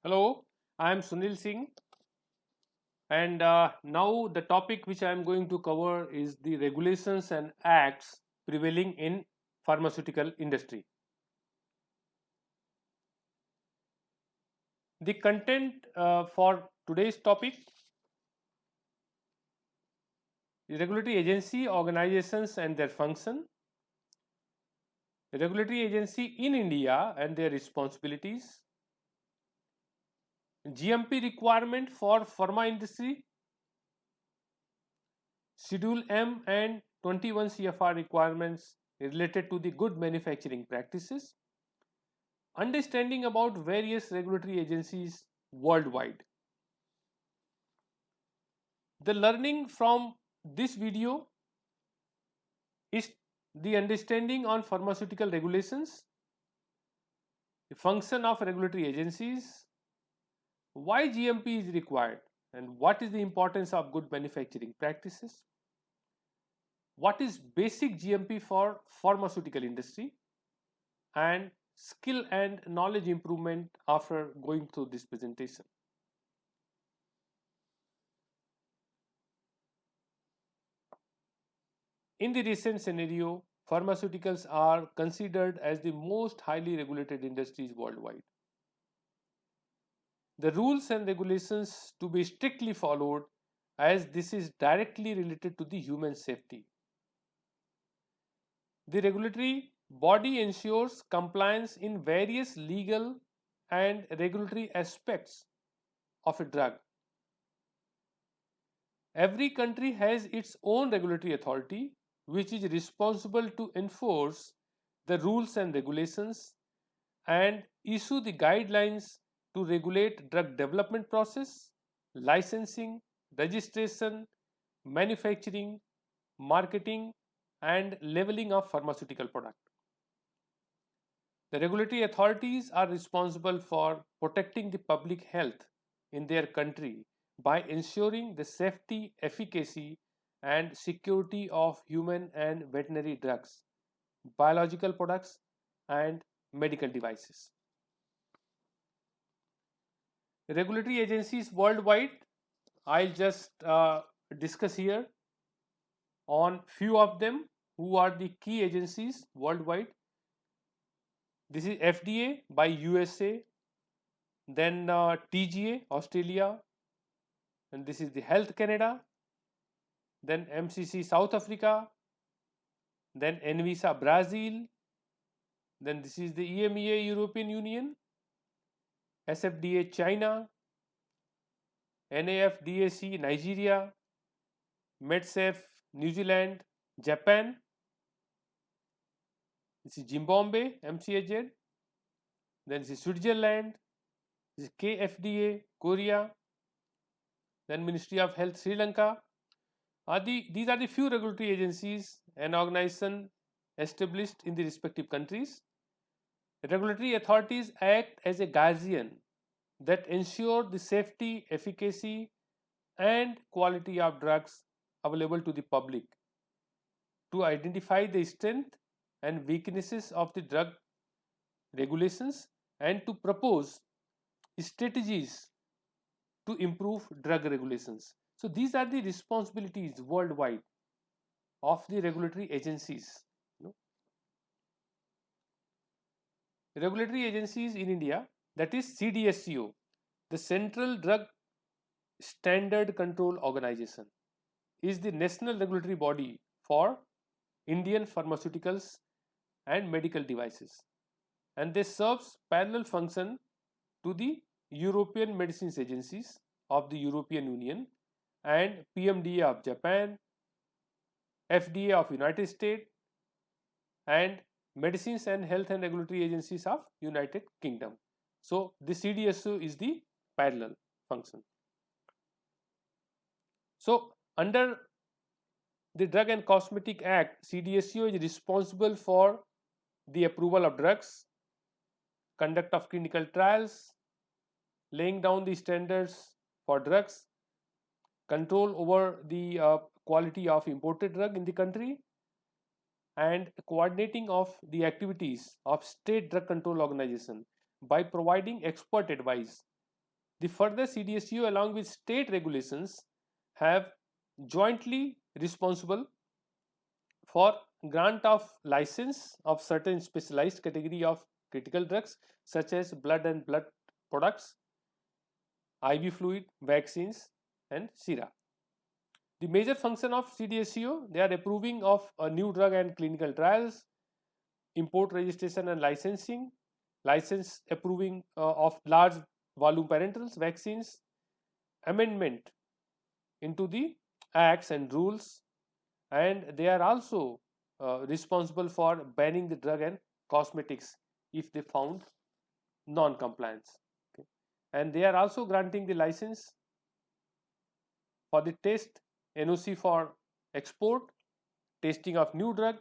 Hello, I am Sunil Singh, and now the topic which I am going to cover is the regulations and acts prevailing in pharmaceutical industry. The content for today's topic: the regulatory agency organizations and their function, regulatory agency in India and their responsibilities, GMP requirement for pharma industry, Schedule M and 21 CFR requirements related to the good manufacturing practices, understanding about various regulatory agencies worldwide. The learning from this video is the understanding on pharmaceutical regulations, the function of regulatory agencies, why GMP is required, and what is the importance of good manufacturing practices, what is basic GMP for pharmaceutical industry, and skill and knowledge improvement after going through this presentation. In the recent scenario, pharmaceuticals are considered as the most highly regulated industries worldwide. The rules and regulations to be strictly followed as this is directly related to the human safety. The regulatory body ensures compliance in various legal and regulatory aspects of a drug. Every country has its own regulatory authority which is responsible to enforce the rules and regulations and issue the guidelines to regulate drug development process, licensing, registration, manufacturing, marketing and labeling of pharmaceutical product. The regulatory authorities are responsible for protecting the public health in their country by ensuring the safety, efficacy, and security of human and veterinary drugs, biological products, and medical devices. Regulatory agencies worldwide, I'll just discuss here on few of them who are the key agencies worldwide. This is FDA by USA, then TGA Australia, and this is the Health Canada, then MCC South Africa, then Anvisa Brazil, then this is the EMEA European Union, SFDA China, NAFDAC Nigeria, MedSafe New Zealand, Japan, this is Zimbabwe MCAZ, then this is Switzerland, this is KFDA Korea, then Ministry of Health Sri Lanka. These are the few regulatory agencies and organizations established in the respective countries. Regulatory authorities act as a guardian that ensure the safety, efficacy, and quality of drugs available to the public, to identify the strength and weaknesses of the drug regulations and to propose strategies to improve drug regulations. So these are the responsibilities worldwide of the regulatory agencies. You know, regulatory agencies in India, that is CDSCO, the Central Drug Standard Control Organization, is the national regulatory body for Indian pharmaceuticals and medical devices, and they serves parallel function to the European Medicines Agencies of the European Union and PMDA of Japan, FDA of United States, and Medicines and Health and Regulatory Agencies of United Kingdom. So the CDSO is the parallel function. So under the Drug and Cosmetic Act, CDSCO is responsible for the approval of drugs, conduct of clinical trials, laying down the standards for drugs, control over the quality of imported drug in the country, and coordinating of the activities of state drug control organization by providing expert advice The further CDSCO along with state regulations have jointly responsible for grant of license of certain specialized category of critical drugs such as blood and blood products, IV fluid, vaccines and sera. The major function of CDSCO, they are approving of a new drug and clinical trials, import registration and licensing, license approving of large volume parenterals, vaccines, amendment into the acts and rules, and they are also responsible for banning the drug and cosmetics if they found non-compliance. Okay. And they are also granting the license for the test, NOC for export, testing of new drug,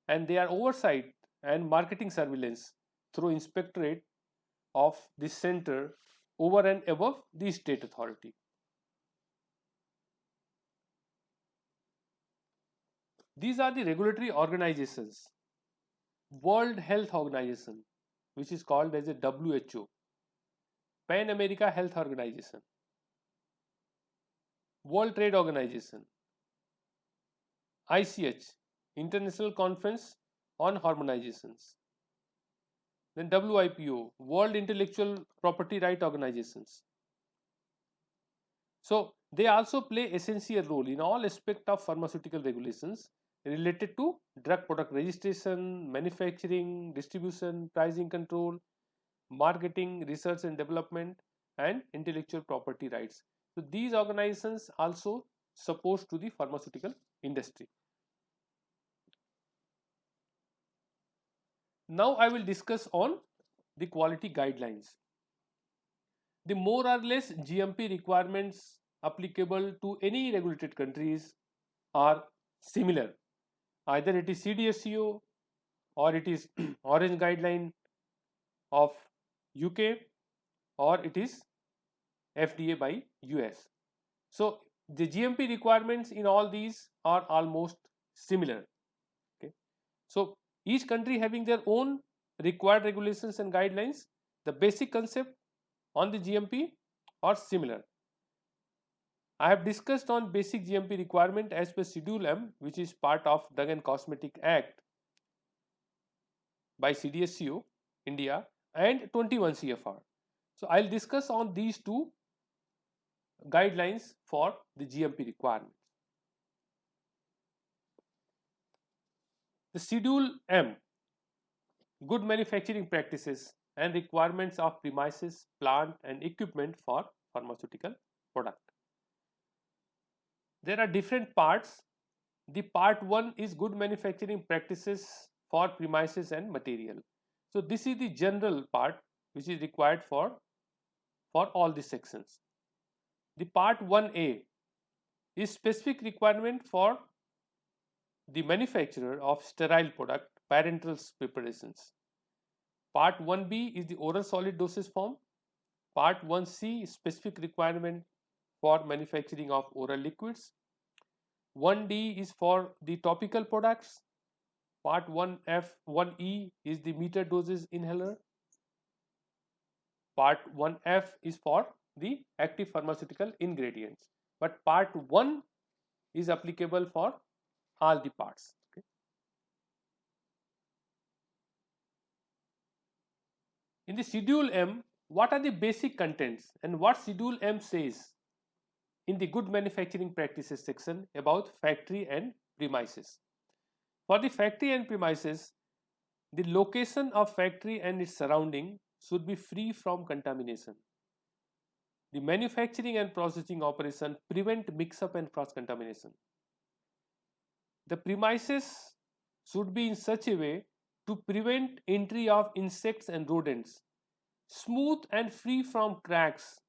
and they are oversight and marketing surveillance through inspectorate of the center over and above the state authority. These are the regulatory organizations. World Health Organization, which is called as a WHO, Pan America Health Organization, World Trade Organization, ICH, International Conference on Harmonizations, then WIPO, World Intellectual Property Right Organizations. So they also play essential role in all aspects of pharmaceutical regulations related to drug product registration, manufacturing, distribution, pricing control, marketing, research and development, and intellectual property rights. So these organizations also support to the pharmaceutical industry. Now I will discuss on the quality guidelines. The more or less GMP requirements applicable to any regulated countries are similar. Either it is CDSCO or it is Orange Guideline of UK or it is FDA by US. So the GMP requirements in all these are almost similar. Okay. So each country having their own required regulations and guidelines, the basic concept on the GMP are similar. I have discussed on basic GMP requirement as per Schedule M, which is part of Drug and Cosmetic Act by CDSCO India and 21 CFR. So I'll discuss on these two guidelines for the GMP requirements. The Schedule M, good manufacturing practices and requirements of premises, plant and equipment for pharmaceutical product. There are different parts. The part 1 is good manufacturing practices for premises and material. So this is the general part which is required for all the sections. The part 1A is specific requirement for the manufacturer of sterile product parenterals preparations. Part 1B is the oral solid dosage form. Part 1C is specific requirement for manufacturing of oral liquids. 1D is for the topical products. Part 1F, 1E is the meter dosage inhaler. Part 1F is for the active pharmaceutical ingredients. But part 1 is applicable for all the parts. Okay. In the Schedule M, what are the basic contents and what Schedule M says in the good manufacturing practices section about factory and premises. For the factory and premises, the location of factory and its surrounding should be free from contamination. The manufacturing and processing operation prevent mix-up and cross-contamination. The premises should be in such a way to prevent entry of insects and rodents, smooth and free from cracks,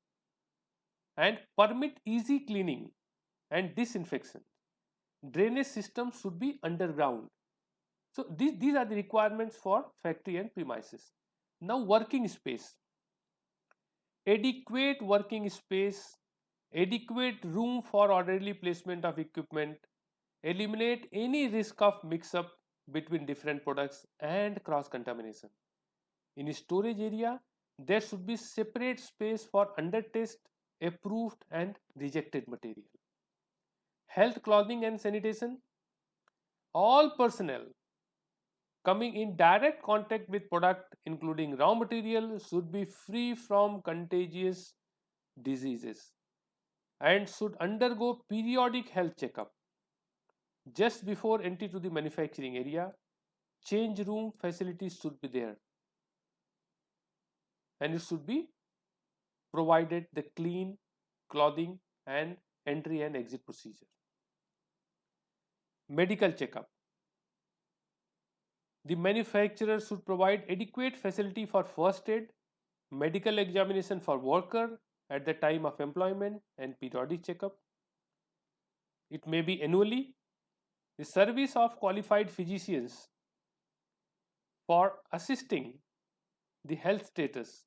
and permit easy cleaning and disinfection. Drainage system should be underground. So these are the requirements for factory and premises. Now working space. Adequate working space, adequate room for orderly placement of equipment, eliminate any risk of mix-up between different products and cross-contamination. In storage area, there should be separate space for under test, approved and rejected material. Health, clothing and sanitation, all personnel coming in direct contact with product including raw material should be free from contagious diseases and should undergo periodic health checkup just before entry to the manufacturing area. Change room facilities should be there and it should be provided the clean clothing and entry and exit procedure. Medical checkup, the manufacturer should provide adequate facility for first aid, medical examination for worker at the time of employment and periodic checkup. It may be annually. The service of qualified physicians for assisting the health status.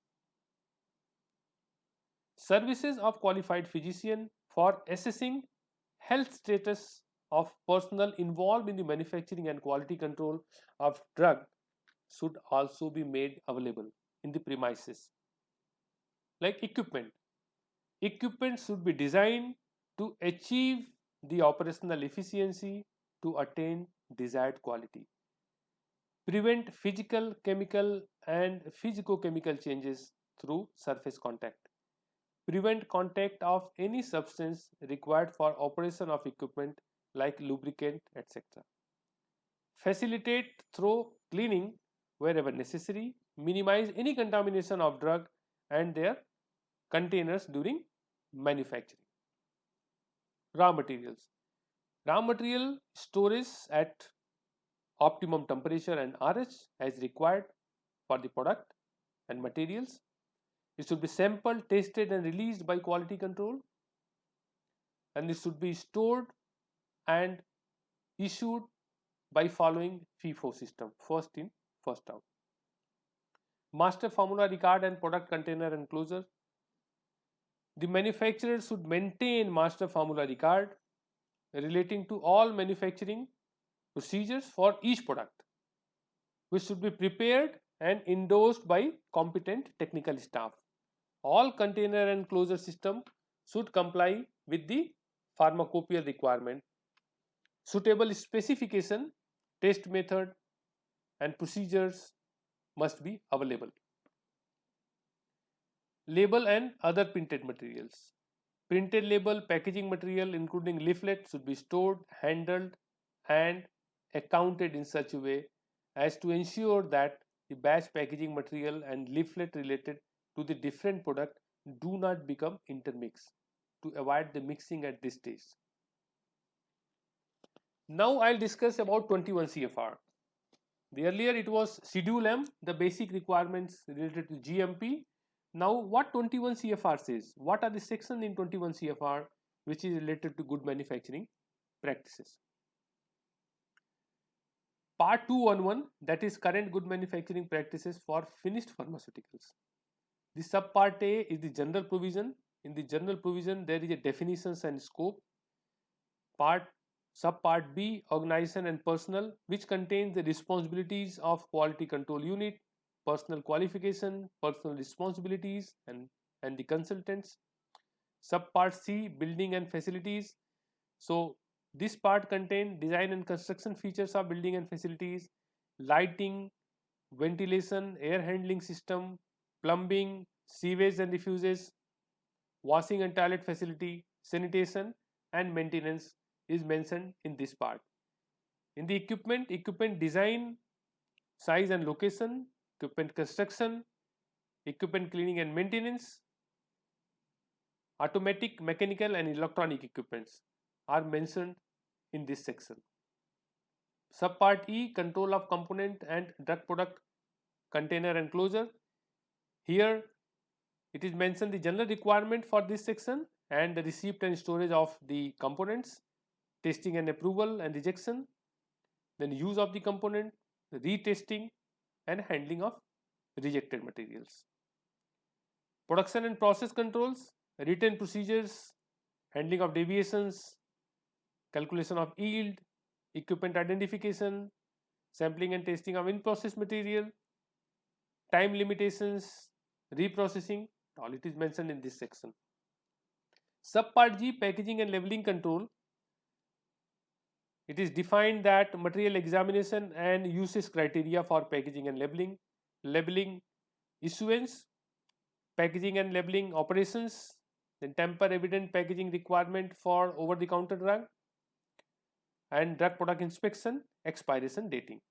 Services of qualified physician for assessing health status of personnel involved in the manufacturing and quality control of drug should also be made available in the premises. Like equipment. Equipment should be designed to achieve the operational efficiency to attain desired quality. Prevent physical, chemical and physicochemical changes through surface contact. Prevent contact of any substance required for operation of equipment like lubricant, etc. Facilitate thorough cleaning wherever necessary. Minimize any contamination of drug and their containers during manufacturing. Raw materials. Raw material storage at optimum temperature and RH as required for the product and materials. It should be sampled, tested and released by quality control, and it should be stored and issued by following FIFO system, first in, first out. Master formula record and product container enclosure. The manufacturer should maintain master formula record relating to all manufacturing procedures for each product, which should be prepared and endorsed by competent technical staff. All container and closure system should comply with the pharmacopoeia requirement. Suitable specification, test method and procedures must be available. Label and other printed materials. Printed label, packaging material including leaflet should be stored, handled and accounted in such a way as to ensure that the batch packaging material and leaflet related to the different product do not become intermixed to avoid the mixing at this stage. Now I'll discuss about 21 CFR. The earlier it was Schedule M, the basic requirements related to GMP. Now what 21 CFR says? What are the sections in 21 CFR which is related to good manufacturing practices? Part 211, that is current good manufacturing practices for finished pharmaceuticals. The subpart A is the general provision. In the general provision, there is a definitions and scope. Subpart B, organization and personnel, which contains the responsibilities of quality control unit, personal qualification, personal responsibilities, and the consultants. Subpart C, building and facilities. So this part contains design and construction features of building and facilities, lighting, ventilation, air handling system, plumbing, sewage and refuges, washing and toilet facility, sanitation and maintenance is mentioned in this part. In the equipment design, size and location, equipment construction, equipment cleaning and maintenance, automatic, mechanical and electronic equipments are mentioned in this section. Subpart E, control of component and drug product container enclosure. Here it is mentioned the general requirement for this section and the receipt and storage of the components, testing and approval and rejection, then use of the component, retesting and handling of rejected materials. Production and process controls, written procedures, handling of deviations, calculation of yield, equipment identification, sampling and testing of in-process material, time limitations, reprocessing, all it is mentioned in this section. Subpart G, packaging and labeling control. It is defined that material examination and usage criteria for packaging and labeling, labeling issuance, packaging and labeling operations, then tamper evident packaging requirement for over the counter drug, and drug product inspection, expiration dating.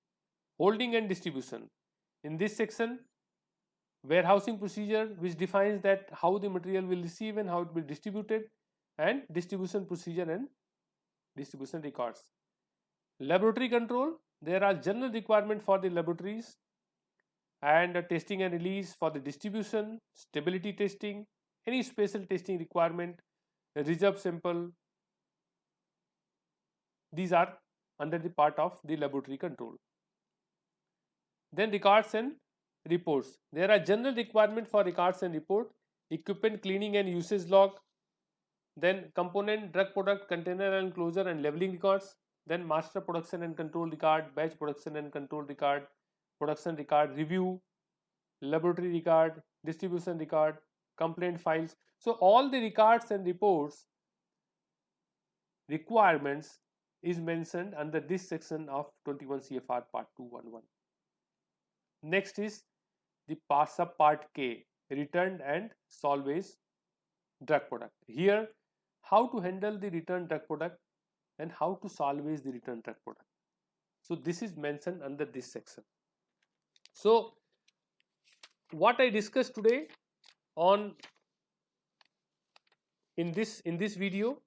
Holding and distribution. In this section, warehousing procedure, which defines that how the material will receive and how it will be distributed, and distribution procedure and distribution records. Laboratory control, there are general requirements for the laboratories and testing and release for the distribution, stability testing, any special testing requirement, reserve sample, these are under the part of the laboratory control. Then records and reports. There are general requirements for records and report, equipment cleaning and usage log, then component, drug product, container and closure and labeling records, then master production and control record, batch production and control record, production record review, laboratory record, distribution record, complaint files. So all the records and reports requirements is mentioned under this section of 21 CFR part 211. Next is the subpart K, returned and salvage drug product. Here, how to handle the returned drug product and how to salvage the returned drug product. So this is mentioned under this section. So what I discussed today on in this video,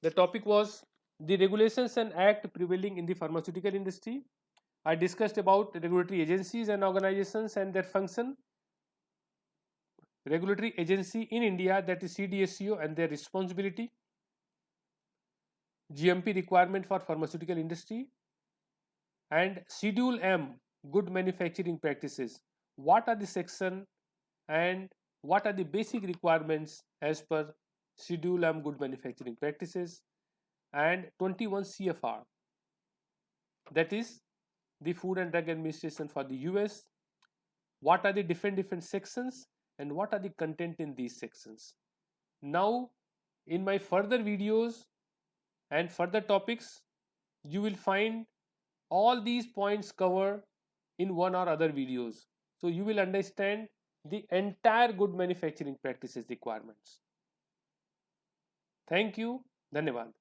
the topic was the regulations and act prevailing in the pharmaceutical industry. I discussed about regulatory agencies and organizations and their function. Regulatory agency in India, that is CDSCO, and their responsibility. GMP requirement for pharmaceutical industry, and Schedule M, good manufacturing practices. What are the section and what are the basic requirements as per Schedule M, good manufacturing practices, and 21 CFR, that is the Food and Drug Administration for the US. What are the different sections and what are the content in these sections? Now in my further videos and further topics, you will find all these points covered in one or other videos. So you will understand the entire good manufacturing practices requirements. Thank you. Dhanyavad.